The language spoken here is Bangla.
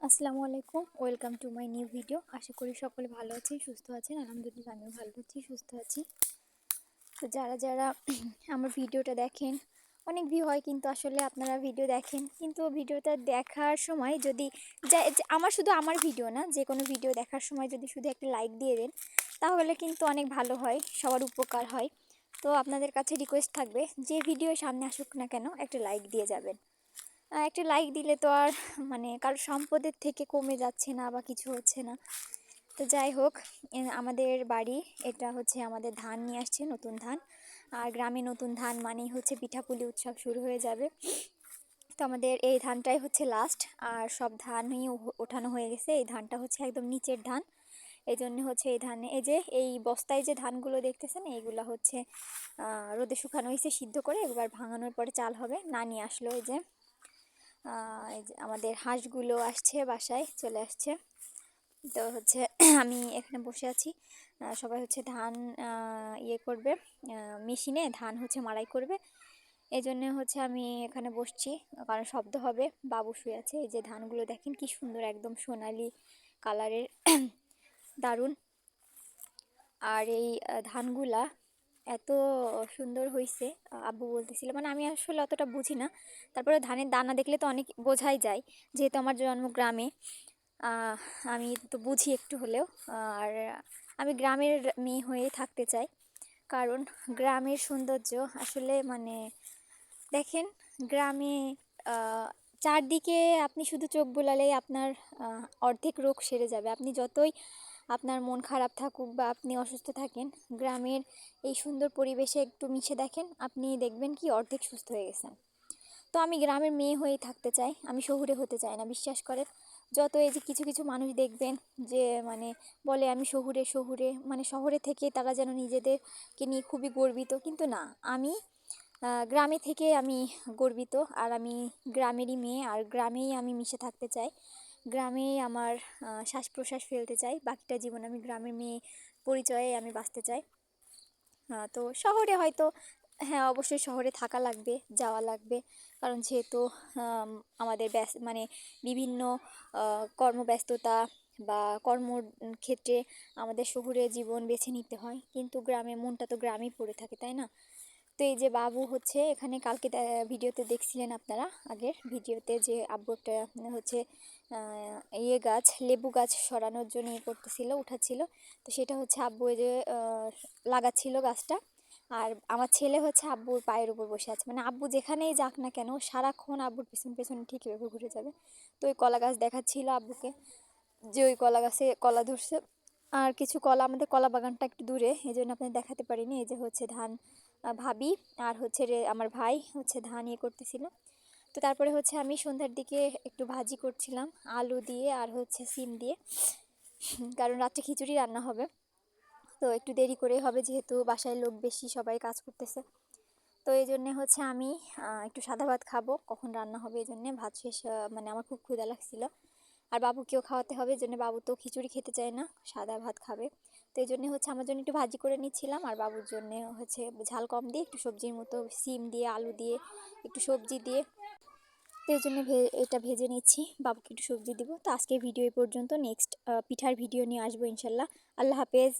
আসসালামু আলাইকুম, welcome to my new video. আশা করি সকলে ভালো আছেন, সুস্থ আছেন। আলহামদুলিল্লাহ আমিও ভালো আছি, সুস্থ আছি। তো যারা যারা আমার ভিডিওটা দেখেন, অনেক ভিউ হয় কিন্তু আসলে আপনারা ভিডিও দেখেন, কিন্তু ভিডিওটা দেখার সময় যদি আমার ভিডিও না, যে কোনো ভিডিও দেখার সময় যদি শুধু একটা লাইক দিয়ে দেন তাহলে কিন্তু অনেক ভালো হয়, সবার উপকার হয়। তো আপনাদের কাছে রিকোয়েস্ট থাকবে, যে ভিডিও সামনে আসুক না কেন একটা লাইক দিয়ে যাবেন। একটা লাইক দিলে তো আর কারো সম্পদের থেকে কমে যাচ্ছে না বা কিছু হচ্ছে না। তো যাই হোক, আমাদের বাড়ি এটা হচ্ছে আমাদের ধান নিয়ে আসছে, নতুন ধান। আর গ্রামে নতুন ধান মানেই হচ্ছে পিঠাপুলি উৎসব শুরু হয়ে যাবে। তো আমাদের এই ধানটাই হচ্ছে লাস্ট, আর সব ধানই ওঠানো হয়ে গেছে। এই ধানটা হচ্ছে একদম নিচের ধান, এই জন্য হচ্ছে এই ধানে এই বস্তায় যে ধানগুলো দেখতেছেন এইগুলো হচ্ছে রোদে শুকানো হয়েছে, সিদ্ধ করে একবার ভাঙানোর পরে চাল হবে। না নিয়ে আসলো এই যে আমাদের হাঁসগুলো আসছে, বাসায় চলে আসছে। তো হচ্ছে আমি এখানে বসে আছি, সবাই হচ্ছে ধান করবে, মেশিনে ধান হচ্ছে মাড়াই করবে। এই জন্য হচ্ছে আমি এখানে বসছি, কারণ শব্দ হবে। বাবু শুয়ে আছে। এই যে ধানগুলো দেখেন কি সুন্দর, একদম সোনালি কালারের, দারুণ। আর এই ধানগুলা এত সুন্দর হয়েছে, আব্বু বলতেছিল। আমি আসলে অতটা বুঝি না, তারপরে ধানের দানা দেখলে তো অনেক বোঝাই যায়, যেহেতু আমার জন্ম গ্রামে। আহ, আমি তো বুঝি একটু হলেও। আর আমি গ্রামের মেয়ে হয়ে থাকতে চাই, কারণ গ্রামের সৌন্দর্য আসলে দেখেন, গ্রামে চারদিকে আপনি শুধু চোখ বুলালেই আপনার অর্ধেক রোগ সেরে যাবে। আপনি যতই আপনার মন খারাপ থাকুক বা আপনি অসুস্থ থাকেন, গ্রামের এই সুন্দর পরিবেশে একটু মিশে দেখেন, আপনি দেখবেন কি অর্ধেক সুস্থ হয়ে গেছেন। তো আমি গ্রামের মেয়ে হয়েই থাকতে চাই, আমি শহুরে হতে চাই না, বিশ্বাস করেন। যত এই যে কিছু কিছু মানুষ দেখবেন যে বলে আমি শহুরে শহুরে, শহরে থেকে তারা যেন নিজেদেরকে নিয়ে খুবই গর্বিত, কিন্তু না, আমি গ্রামে থেকে আমি গর্বিত। আর আমি গ্রামেরই মেয়ে, আর গ্রামেই আমি মিশে থাকতে চাই, গ্রামেই আমার শ্বাস প্রশ্বাস ফেলতে চাই। বাকিটা জীবন আমি গ্রামের মেয়ে পরিচয়ে আমি বাঁচতে চাই। তো শহরে হয়তো, হ্যাঁ অবশ্যই শহরে থাকা লাগবে, যাওয়া লাগবে, কারণ যেহেতু আমাদের বিভিন্ন কর্মব্যস্ততা বা কর্মক্ষেত্রে আমাদের শহুরে জীবন বেছে নিতে হয়, কিন্তু গ্রামে মনটা তো গ্রামেই পড়ে থাকে, তাই না? তো এই যে বাবু হচ্ছে এখানে, কালকে ভিডিওতে দেখছিলেন আপনারা, আগের ভিডিওতে যে আব্বু একটা হচ্ছে গাছ, লেবু গাছ সরানোর জন্য করতেছিল, উঠাচ্ছিল। তো সেটা হচ্ছে আব্বু যে লাগাচ্ছিল গাছটা। আর আমার ছেলে হচ্ছে আব্বুর পায়ের উপর বসে আছে, আব্বু যেখানেই যাক না কেন সারাক্ষণ আব্বুর পেছন পেছন ঠিক এভাবে ঘুরে যাবে। তো ওই কলা গাছ দেখাচ্ছিল আব্বুকে, যে ওই কলা গাছে কলা ধরছে। আর কিছু কলা, আমাদের কলা বাগানটা একটু দূরে, এই জন্য আপনাদের দেখাতে পারিনি। এই যে হচ্ছে ধান, ভাবি আর হচ্ছে আমার ভাই হচ্ছে ধান করতেছিল। তো তারপরে হচ্ছে আমি সন্ধ্যার দিকে একটু ভাজি করছিলাম আলু দিয়ে আর হচ্ছে সিম দিয়ে, কারণ রাত্রে খিচুড়ি রান্না হবে। তো একটু দেরি করে হবে, যেহেতু বাসায় লোক বেশি, সবাই কাজ করতেছে। তো এই জন্যে হচ্ছে আমি একটু সাদা ভাত খাবো, কখন রান্না হবে এই জন্যে ভাত শেষ, আমার খুব ক্ষুধা লাগছিল। আর বাবুকেও খাওয়াতে হবে, এই জন্য বাবু তো খিচুড়ি খেতে চায় না, সাদা ভাত খাবে। তো এই জন্য হচ্ছে আমার জন্য একটু ভাজি করে নিচ্ছিলাম, আর বাবুর জন্য হচ্ছে ঝাল কম দিয়ে একটু সবজির মতো সিম দিয়ে আলু দিয়ে একটু সবজি দিয়ে, তো এই জন্য এটা ভেজে নিচ্ছি, বাবুকে একটু সবজি দিব। তো আজকের ভিডিও এই পর্যন্ত, নেক্সট পিঠার ভিডিও নিয়ে আসবো ইনশাল্লাহ। আল্লাহ হাফেজ।